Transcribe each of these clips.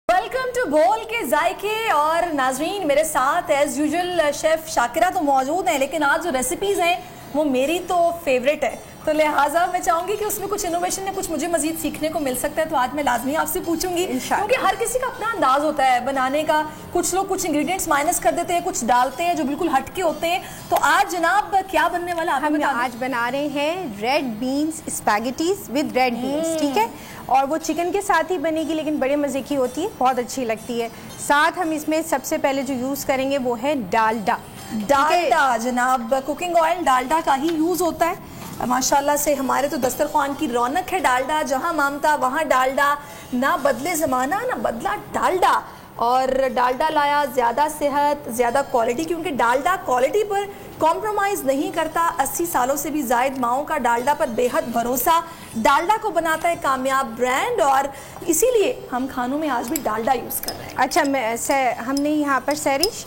Welcome to बोल के जायके। और नाजरीन, मेरे साथ एज यूजुअल शेफ शाकिरा तो मौजूद हैं, लेकिन आज जो रेसिपीज़ हैं वो मेरी तो फेवरेट है, तो लिहाजा मैं चाहूँगी कि उसमें कुछ इनोवेशन या कुछ मुझे मजीद सीखने को मिल सकता है। तो आज मैं लाजमी आपसे पूछूंगी, क्योंकि हर किसी का अपना अंदाज होता है बनाने का। कुछ लोग कुछ इंग्रेडिएंट्स माइनस कर देते हैं, कुछ डालते हैं जो बिल्कुल हटके होते हैं। तो आज जनाब क्या बनने वाला? हम आज बना रहे हैं red beans spaghettis with red beans, ठीक है। और वो चिकन के साथ ही बनेगी, लेकिन बड़े मज़े की होती है, बहुत अच्छी लगती है। साथ हम इसमें सबसे पहले जो यूज़ करेंगे वो है डालडा। डालडा जनाब, कुकिंग ऑयल डालडा का ही यूज़ होता है। माशाल्लाह से हमारे तो दस्तरखान की रौनक है डालडा। जहाँ मामता वहाँ डालडा, ना बदले ज़माना ना बदला डालडा। और डालडा लाया ज़्यादा सेहत ज़्यादा क्वालिटी, क्योंकि डालडा क्वालिटी पर कॉम्प्रोमाइज़ नहीं करता। 80 सालों से भी ज़ायद माओं का डालडा पर बेहद भरोसा डालडा को बनाता है कामयाब ब्रांड, और इसीलिए हम खानों में आज भी डालडा यूज़ कर रहे हैं। अच्छा, हमने यहाँ पर सैरिश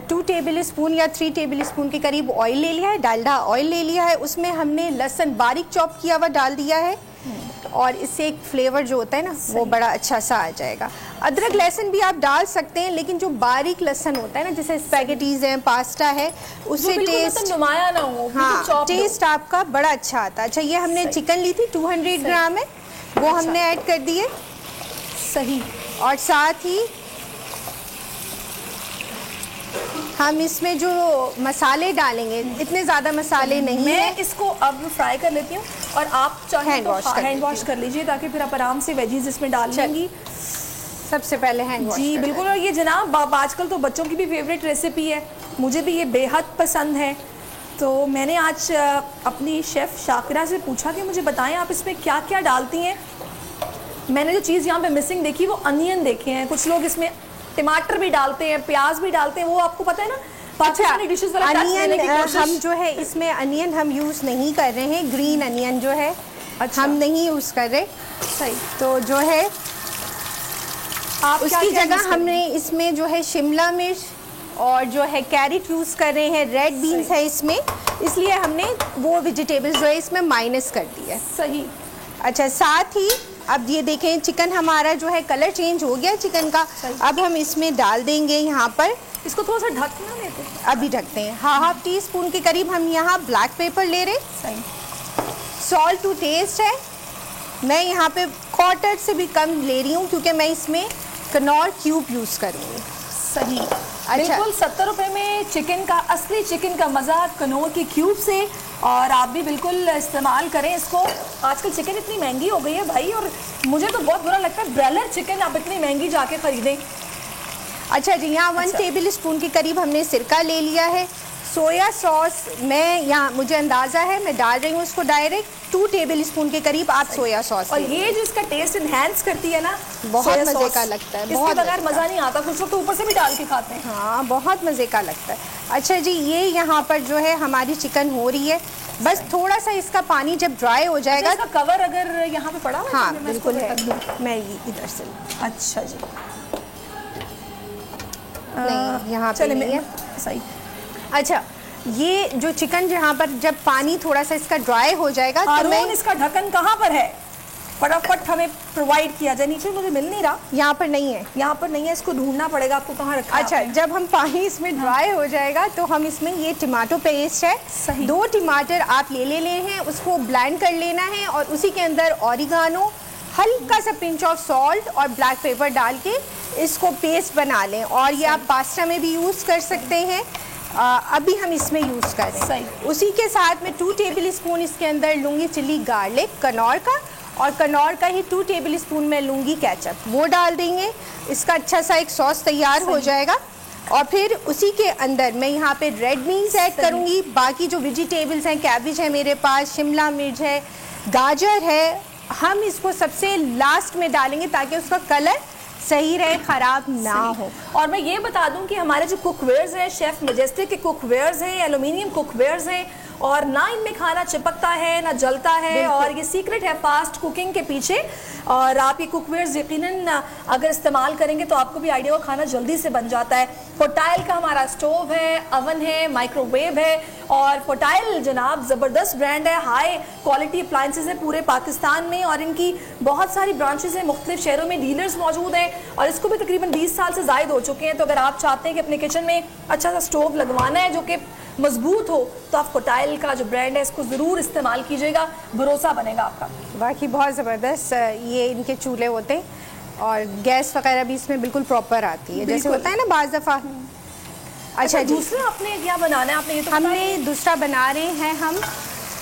2 टेबल स्पून या 3 टेबल स्पून के करीब ऑयल ले लिया है, डालडा ऑयल ले लिया है। उसमें हमने लहसुन बारीक चॉप किया हुआ डाल दिया है, और इससे एक फ्लेवर जो होता है ना वो बड़ा अच्छा सा आ जाएगा। अदरक लहसुन भी आप डाल सकते हैं, लेकिन जो बारीक लहसुन होता है ना, जैसे स्पैगेटीज है, पास्ता है, उससे टेस्ट नुमाया ना हो, हाँ, टेस्ट आपका बड़ा अच्छा आता है। अच्छा, ये हमने चिकन ली थी 200 ग्राम है, वो हमने ऐड कर दिए। सही। और साथ ही हम इसमें जो मसाले डालेंगे, इतने ज़्यादा मसाले नहीं है। मैं इसको अब फ्राई कर लेती हूँ, और आप चाहें हैंड वॉश कर लीजिए, ताकि फिर आप आराम से वेजीज इसमें डाल लेंगी। सबसे पहले हैंड वॉश। जी बिल्कुल। और ये जनाब आजकल तो बच्चों की भी फेवरेट रेसिपी है, मुझे भी ये बेहद पसंद है। तो मैंने आज अपनी शेफ़ शाकिरा से पूछा कि मुझे बताएं आप इसमें क्या क्या डालती हैं। मैंने जो चीज़ यहाँ पे मिसिंग देखी वो अनियन देखे हैं। कुछ लोग इसमें टमाटर भी डालते हैं, प्याज भी डालते हैं, वो आपको पता है ना। अच्छा, अनियन हम जो है इसमें अनियन हम यूज़ नहीं कर रहे हैं, ग्रीन अनियन जो है अच्छा, हम नहीं यूज़ कर रहे। सही। तो जो है आप उसकी जगह हमने इसमें जो है शिमला मिर्च और जो है कैरेट यूज़ कर रहे हैं, रेड बीन्स है इसमें, इसलिए हमने वो वेजिटेबल्स जो है इसमें माइनस कर दी है। सही। अच्छा, साथ ही अब ये देखें चिकन हमारा जो है कलर चेंज हो गया चिकन का। अब हम इसमें डाल देंगे यहाँ पर, इसको थोड़ा सा ढकना लेते हैं, अभी ढकते हैं। हाफ टी स्पून के करीब हम यहाँ ब्लैक पेपर ले रहे। सही। सॉल्ट टू टेस्ट है, मैं यहाँ पे क्वार्टर से भी कम ले रही हूँ, क्योंकि मैं इसमें कनौर क्यूब यूज़ करूँगी। सही। अच्छा, बिल्कुल 70 रुपये में चिकन का, असली चिकन का मज़ा कनौर के क्यूब से। और आप भी बिल्कुल इस्तेमाल करें इसको। आजकल चिकन इतनी महंगी हो गई है भाई, और मुझे तो बहुत बुरा लगता है ब्रॉयलर चिकन आप इतनी महंगी जाके ख़रीदें। अच्छा जी, यहाँ 1 टेबल स्पून के करीब हमने सिरका ले लिया है। सोया सॉस मैं यहाँ मुझे अंदाज़ा है मैं डाल रही हूँ उसको डायरेक्ट 2 टेबल स्पून के करीब आप सोया सॉस। और ये जो इसका टेस्ट इन्हेंस करती है ना, बहुत मज़े का लगता है, इसके बगैर मज़ा नहीं आता। कुछ लोग तो ऊपर से भी डाल के खाते हैं। हाँ, बहुत मज़े का लगता है। अच्छा जी, ये यहाँ पर जो है हमारी चिकन हो रही है, बस थोड़ा सा इसका पानी जब ड्राई हो जाएगा। अच्छा, इसका कवर अगर यहाँ पे पड़ा, हाँ बिल्कुल है, मैं इधर से। अच्छा जी, नहीं यहाँ पे नहीं है। सही। अच्छा, ये जो चिकन यहाँ पर जब पानी थोड़ा सा इसका ड्राई हो जाएगा तो मैं इसका ढक्कन कहाँ पर है, फटाफट हमें प्रोवाइड किया जाए। नीचे मुझे मिल नहीं रहा, यहाँ पर नहीं है, यहाँ पर नहीं है, इसको ढूंढना पड़ेगा आपको कहाँ रखा है। अच्छा, जब हम पानी इसमें ड्राई हो जाएगा तो हम इसमें ये टमाटो पेस्ट है, 2 टमाटर आप ले हैं, उसको ब्लेंड कर लेना है, और उसी के अंदर ऑरिगानो, हल्का सा पिंच ऑफ सॉल्ट और ब्लैक पेपर डाल के इसको पेस्ट बना लें। और ये आप पास्ता में भी यूज़ कर सकते हैं, अभी हम इसमें यूज़ कर रहे हैं। उसी के साथ में 2 टेबल स्पून इसके अंदर लूँगी चिली गार्लिक कनौर का, और कनौर का ही 2 टेबल स्पून में लूँगी केचप, वो डाल देंगे। इसका अच्छा सा एक सॉस तैयार हो जाएगा। और फिर उसी के अंदर मैं यहाँ पे रेड बीन्स ऐड करूँगी। बाकी जो वेजिटेबल्स हैं, कैबेज है मेरे पास, शिमला मिर्च है, गाजर है, हम इसको सबसे लास्ट में डालेंगे ताकि उसका कलर सही रहे, ख़राब ना हो। और मैं ये बता दूं कि हमारे जो कुकवेयर्स हैं, शेफ़ मजेस्टिक के कुकवेयर्स हैं, एलुमिनियम कुकवेयर्स हैं, और ना इनमें खाना चिपकता है ना जलता है, और ये सीक्रेट है फास्ट कुकिंग के पीछे। और आप ये कुकवेयर्स यकीनन अगर इस्तेमाल करेंगे तो आपको भी आइडिया हो, खाना जल्दी से बन जाता है। फोटाइल का हमारा स्टोव है, अवन है, माइक्रोवेव है, और फोटाइल जनाब ज़बरदस्त ब्रांड है, हाई क्वालिटी अप्लायंसेस है पूरे पाकिस्तान में, और इनकी बहुत सारी ब्रांचेस हैं, मुख्तलिफ शहरों में डीलर्स मौजूद हैं, और इसको भी तकरीबन 20 साल से ज़ायद हो चुके हैं। तो अगर आप चाहते हैं कि अपने किचन में अच्छा सा स्टोव लगवाना है जो कि मजबूत हो, तो आप फोटाइल का जो ब्रांड है इसको ज़रूर इस्तेमाल कीजिएगा, भरोसा बनेगा आपका। बाकी बहुत ज़बरदस्त ये इनके चूल्हे होते हैं, और गैस वगैरह भी इसमें बिल्कुल प्रॉपर आती है, जैसे होता है ना बाज़ दफ़ा। अच्छा, दूसरा आपने क्या बनाना है? आपने ये तो हमने दूसरा बना रहे हैं, हम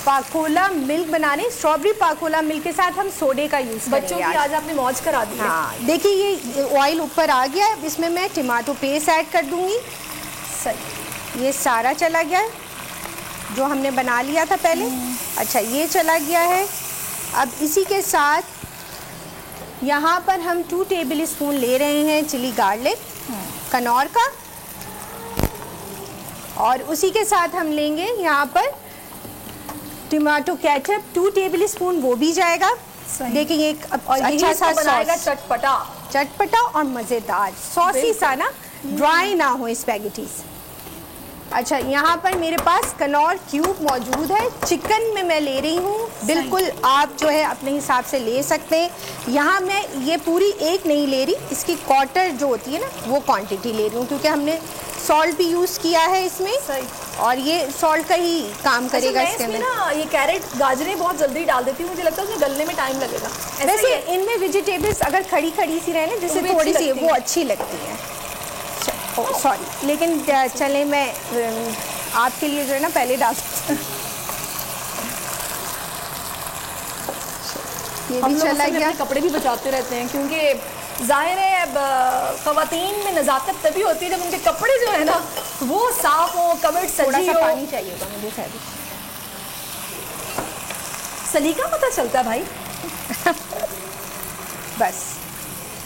पाकोला मिल्क बना रहे हैं। स्ट्रॉबेरी पाकोला मिल्क के साथ हम सोडे का यूज़ करेंगे। बच्चों की आज आपने मौज करा दी है। हाँ, देखिए ये ऑयल ऊपर आ गया, इसमें मैं टमाटो पेस्ट ऐड कर दूंगी। सही, ये सारा चला गया जो हमने बना लिया था पहले। अच्छा, ये चला गया है। अब इसी के साथ यहाँ पर हम 2 टेबल स्पून ले रहे हैं चिली गार्लिक कनौर का, और उसी के साथ हम लेंगे यहाँ पर टमाटो केचप 2 टेबल स्पून, वो भी जाएगा। देखिए एक अच्छा सा बनाएगा चटपटा चटपटा और मज़ेदार सॉसी सा ना, ड्राई ना हो स्पैगेटीज। अच्छा, यहाँ पर मेरे पास कनौर क्यूब मौजूद है। चिकन में मैं ले रही हूँ, बिल्कुल आप जो है अपने हिसाब से ले सकते हैं। यहाँ मैं ये पूरी एक नहीं ले रही, इसकी क्वार्टर जो होती है ना वो क्वांटिटी ले रही हूँ, क्योंकि हमने सॉल्ट भी यूज़ किया है इसमें, और ये सॉल्ट का ही काम करेगा। इसके अंदर ना ये कैरेट गाजरें बहुत जल्दी डाल देती हूँ, मुझे लगता है उसमें गलने में टाइम लगेगा। वैसे इनमें वेजिटेबल्स अगर खड़ी खड़ी सी रहे ना, जैसे थोड़ी सी, वो अच्छी लगती है। सॉरी, लेकिन चले मैं आपके लिए जो है ना पहले डाल ये भी चला गया। कपड़े भी बचाते रहते हैं, क्योंकि जाहिर है अब ख़वातीन में नज़ाकत तभी होती है जब उनके कपड़े जो है ना वो साफ हो, कवर्ड सजी हो। पानी चाहिए होगा मुझे शायद, सलीका पता चलता है भाई। बस।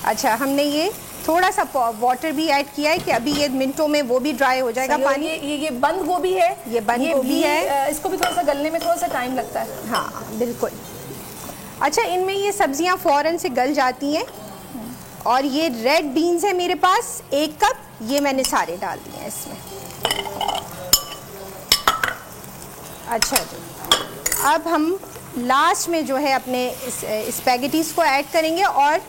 अच्छा, हमने ये थोड़ा सा वाटर भी ऐड किया है कि अभी ये मिनटों में वो भी ड्राई हो जाएगा पानी। ये बंद गोभी है, ये बंद गोभी है, इसको भी थोड़ा सा गलने में थोड़ा सा टाइम लगता है। हाँ बिल्कुल। अच्छा, इनमें ये सब्जियां फ़ौरन से गल जाती हैं, और ये रेड बीन्स है मेरे पास 1 कप, ये मैंने सारे डाल दिए हैं इसमें। अच्छा जी, अब हम लास्ट में जो है अपने स्पैगेटीज़ को ऐड करेंगे, और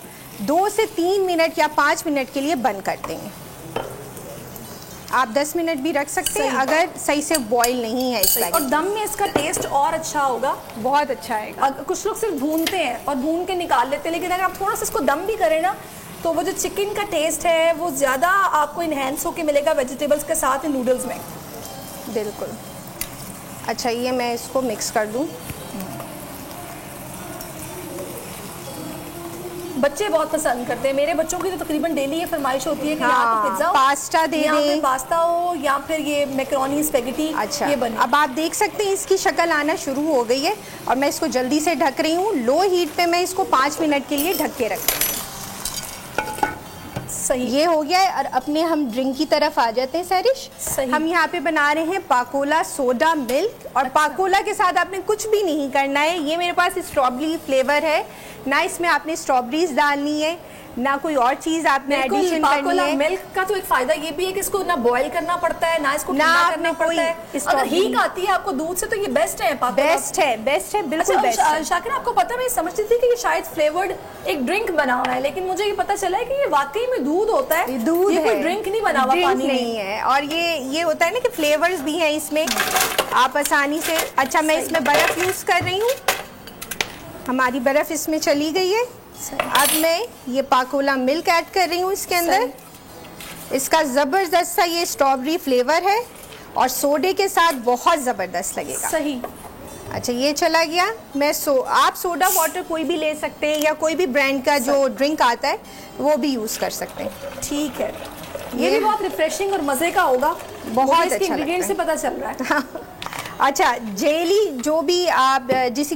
2 से 3 मिनट या 5 मिनट के लिए बंद कर देंगे। आप 10 मिनट भी रख सकते हैं अगर सही से बॉईल नहीं है इसका। और दम में इसका टेस्ट और अच्छा होगा, बहुत अच्छा आएगा। कुछ लोग सिर्फ भूनते हैं और भून के निकाल लेते हैं, लेकिन अगर आप थोड़ा सा इसको दम भी करें ना, तो वो जो चिकन का टेस्ट है वो ज़्यादा आपको इन्हेंस होकर मिलेगा वेजिटेबल्स के साथ नूडल्स में। बिल्कुल। अच्छा, ये मैं इसको मिक्स कर दूँ। बच्चे बहुत पसंद करते हैं, मेरे बच्चों की तो तकरीबन डेली ये फरमाइश होती है कि हाँ, या तो पिज्जा हो, पास्ता दे या दें, फिर पास्ता हो, या फिर ये मैक्रोनी स्पेगेटी। अच्छा, ये बने। अब आप देख सकते हैं इसकी शक्ल आना शुरू हो गई है, और मैं इसको जल्दी से ढक रही हूँ। लो हीट पे मैं इसको 5 मिनट के लिए ढक के रखती हूँ। सही, ये हो गया है। और अपने हम ड्रिंक की तरफ आ जाते हैं सैरिश। हम यहाँ पे बना रहे हैं पाकोला सोडा मिल्क, और पाकोला के साथ आपने कुछ भी नहीं करना है। ये मेरे पास स्ट्रॉबेरी फ्लेवर है ना, इसमें आपने स्ट्रॉबेरीज डालनी है ना कोई और चीज आपने एडिशन करनी है। मिल्क का तो एक फायदा ये भी है कि इसको ना बॉईल करना पड़ता है ना इसको ठंडा करना पड़ता है। अगर हीट आती है आपको दूध से तो ये बेस्ट है। बेस्ट है बिल्कुल बेस्ट है। शाकिर, आपको पता, मैं समझती थी कि ये शायद फ्लेवर्ड एक ड्रिंक बना हुआ है, लेकिन मुझे ये पता चला है कि ये वाकई में दूध होता है। दूध है, कोई ड्रिंक नहीं बना हुआ, पानी नहीं है। और ये होता है ना कि फ्लेवर्स भी हैं इसमें, आप आसानी से। अच्छा, मैं इसमें बर्फ यूज कर रही हूँ, हमारी बर्फ इसमें चली गई है। अब मैं ये पाकोला मिल्क ऐड कर रही हूँ इसके अंदर। इसका ज़बरदस्त सा ये स्ट्रॉबेरी फ्लेवर है, और सोडे के साथ बहुत ज़बरदस्त लगेगा। सही। अच्छा, ये चला गया। मैं आप सोडा वाटर कोई भी ले सकते हैं, या कोई भी ब्रांड का जो ड्रिंक आता है वो भी यूज़ कर सकते हैं। ठीक है, ये भी बहुत रिफ्रेशिंग और मज़े का होगा। बहुत अच्छा इंग्रेडिएंट से पता चल रहा है। अच्छा, जेली जो भी आप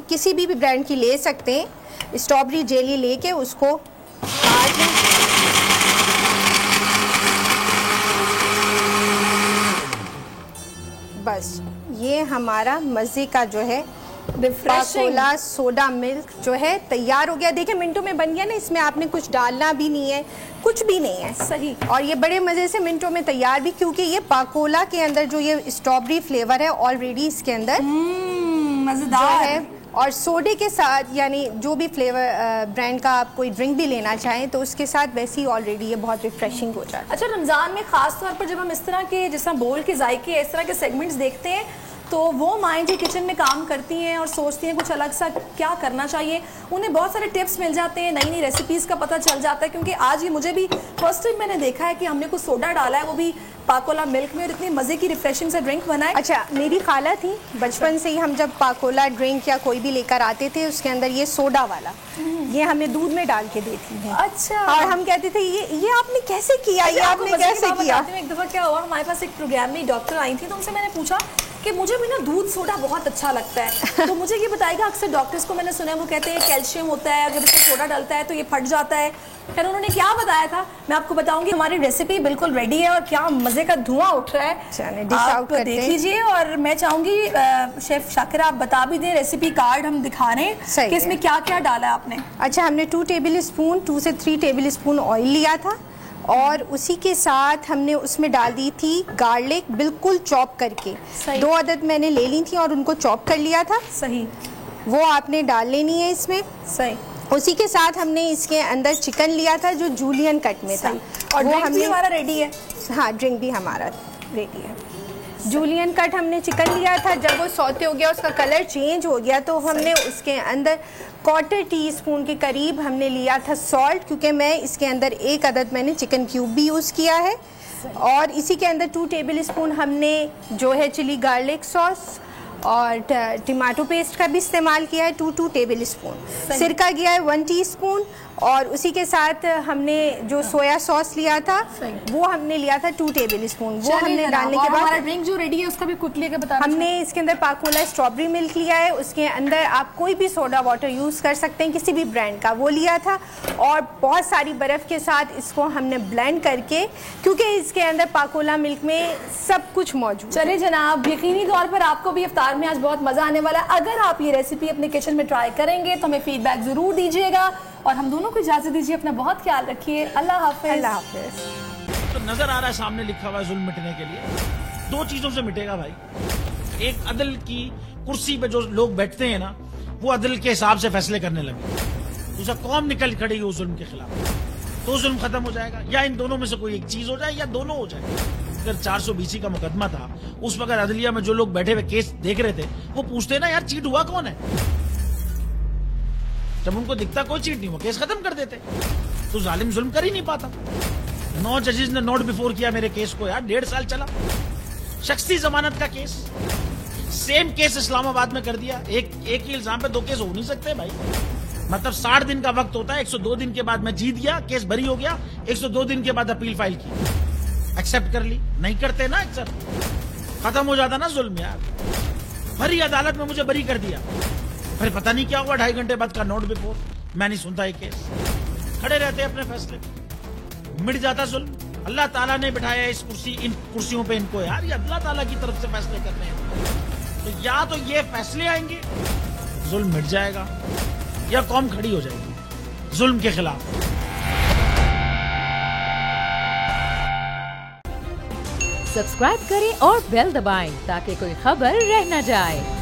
किसी भी ब्रांड की ले सकते हैं, स्ट्रॉबेरी जेली लेके उसको काट लें। बस ये हमारा मज़े का जो है पाकोला सोडा मिल्क जो है तैयार हो गया। देखिए मिनटों में बन गया ना, इसमें आपने कुछ डालना भी नहीं है, कुछ भी नहीं है। सही। और ये बड़े मज़े से मिनटों में तैयार भी, क्योंकि ये पाकोला के अंदर जो ये स्ट्रॉबेरी फ्लेवर है ऑलरेडी इसके अंदर मज़ेदार है। और सोडे के साथ, यानी जो भी फ्लेवर ब्रांड का आप कोई ड्रिंक भी लेना चाहें तो उसके साथ वैसे ही ऑलरेडी ये बहुत रिफ्रेशिंग हो जाता है। अच्छा, रमज़ान में ख़ास तौर पर जब हम इस तरह के, जिस तरह बोल के जायके, इस तरह के सेगमेंट्स देखते हैं, तो वो माएँ जो किचन में काम करती हैं और सोचती हैं कुछ अलग सा क्या करना चाहिए, उन्हें बहुत सारे टिप्स मिल जाते हैं, नई नई रेसिपीज़ का पता चल जाता है। क्योंकि आज ये मुझे भी फर्स्ट टाइम मैंने देखा है कि हमने कुछ सोडा डाला है, वो भी पाकोला मिल्क में, और इतनी मज़े की रिफ्रेशिंग से ड्रिंक बनाए। अच्छा, मेरी खाला थी, बचपन से ही हम जब पाकोला ड्रिंक या कोई भी लेकर आते थे उसके अंदर ये सोडा वाला ये हमें दूध में डाल के देती है। अच्छा। और हम कहते थे ये आपने कैसे किया, ये आपने कैसे किया। एक दफ़ा क्या हुआ, हमारे पास एक प्रोग्राम में डॉक्टर आई थी, तो उनसे मैंने पूछा कि मुझे भी ना दूध सोडा बहुत अच्छा लगता है, तो मुझे ये बताएगा, अक्सर डॉक्टर्स को मैंने सुना है वो कहते हैं कैल्शियम होता है, अगर इसमें सोडा डलता है तो ये फट जाता है। फिर उन्होंने क्या बताया था मैं आपको बताऊंगी। हमारी रेसिपी बिल्कुल रेडी है और क्या मज़े का धुआं उठ रहा है, आप देख लीजिए। और मैं चाहूँगी शेफ शाकिरा आप बता भी दें, रेसिपी कार्ड हम दिखा रहे हैं कि इसमें क्या क्या डाला है आपने। अच्छा, हमने 2 से 3 टेबल स्पून ऑयल लिया था और उसी के साथ हमने उसमें डाल दी थी गार्लिक बिल्कुल चॉप करके। 2 अदद मैंने ले ली थी और उनको चॉप कर लिया था। सही। वो आपने डाल लेनी है इसमें। सही। उसी के साथ हमने इसके अंदर चिकन लिया था जो जूलियन कट में था, और वो भी हमारा रेडी है। हाँ, ड्रिंक भी हमारा रेडी है। जूलियन कट हमने चिकन लिया था, जब वो सौते हो गया, उसका कलर चेंज हो गया, तो हमने उसके अंदर 1/4 टीस्पून के करीब हमने लिया था सॉल्ट, क्योंकि मैं इसके अंदर 1 अदद मैंने चिकन क्यूब भी यूज़ किया है। और इसी के अंदर 2 टेबल स्पून हमने जो है चिली गार्लिक सॉस और टमाटो पेस्ट का भी इस्तेमाल किया है, 2 टेबल स्पून। सिरका गया है 1 टीस्पून। और उसी के साथ हमने जो सोया सॉस लिया था वो हमने लिया था 2 टेबल स्पून। वो हमने डालने के बाद हमारा ड्रिंक जो रेडी है उसका भी क्विकली के बता। हमने इसके अंदर पाकोला स्ट्रॉबेरी मिल्क लिया है, उसके अंदर आप कोई भी सोडा वाटर यूज़ कर सकते हैं किसी भी ब्रांड का, वो लिया था। और बहुत सारी बर्फ़ के साथ इसको हमने ब्लेंड करके, क्योंकि इसके अंदर पाकोला मिल्क में सब कुछ मौजूद। चले जनाब, यकीनी तौर पर आपको भी इफ्तार में आज बहुत मज़ा आने वाला है। अगर आप ये रेसिपी अपने किचन में ट्राई करेंगे तो हमें फीडबैक ज़रूर दीजिएगा, और हम दोनों को इजाज़त दीजिए। अपना बहुत ख्याल रखिए। अल्लाह हाफ़िज़। अल्लाह हाफ़िज़। तो नजर आ रहा है सामने लिखा हुआ है जुल्म मिटने के लिए 2 चीजों से मिटेगा भाई। एक, अदल की कुर्सी पे जो लोग बैठते हैं ना, वो अदल के हिसाब से फैसले करने लगे। दूसरा, कौम निकल खड़ेगी उस जुल्म के खिलाफ, तो जुल्म खत्म हो जाएगा। या इन दोनों में से कोई एक चीज हो जाए या दोनों हो जाए। अगर 420 का मुकदमा था, उस वक्त अदलिया में जो लोग बैठे हुए केस देख रहे थे वो पूछते ना, यार चीट हुआ कौन है। जब उनको दिखता कोई चीट नहीं, वो केस खत्म कर देते। तो जालिम जुल्म कर ही नहीं पाता। 9 जजेस ने नोट बिफोर किया मेरे केस को यार, 1.5 साल चला। शख्सी जमानत का केस, सेम केस इस्लामाबाद में कर दिया। एक ही इल्जाम पे 2 केस हो नहीं सकते भाई। मतलब 60 दिन का वक्त होता है, 102 दिन के बाद मैं जीत गया, केस बरी हो गया, 102 दिन के बाद अपील फाइल की, एक्सेप्ट कर ली। नहीं करते ना एक्सेप्ट, खत्म हो जाता ना जुल्म यार। भरी अदालत में मुझे बरी कर दिया, फिर पता नहीं क्या हुआ, 2.5 घंटे बाद का नोट बिफोर, मैं नहीं सुनता ये केस। खड़े रहते अपने फैसले, मिट जाता जुल्म। अल्लाह ताला ने बिठाया इन कुर्सियों पे इनको यार, ये अल्लाह ताला की तरफ से फैसले करने हैं। तो या तो ये फैसले आएंगे, जुल्म मिट जाएगा, या कौम खड़ी हो जाएगी जुल्म के खिलाफ। सब्सक्राइब करें और बेल दबाएं ताकि कोई खबर रह न जाए।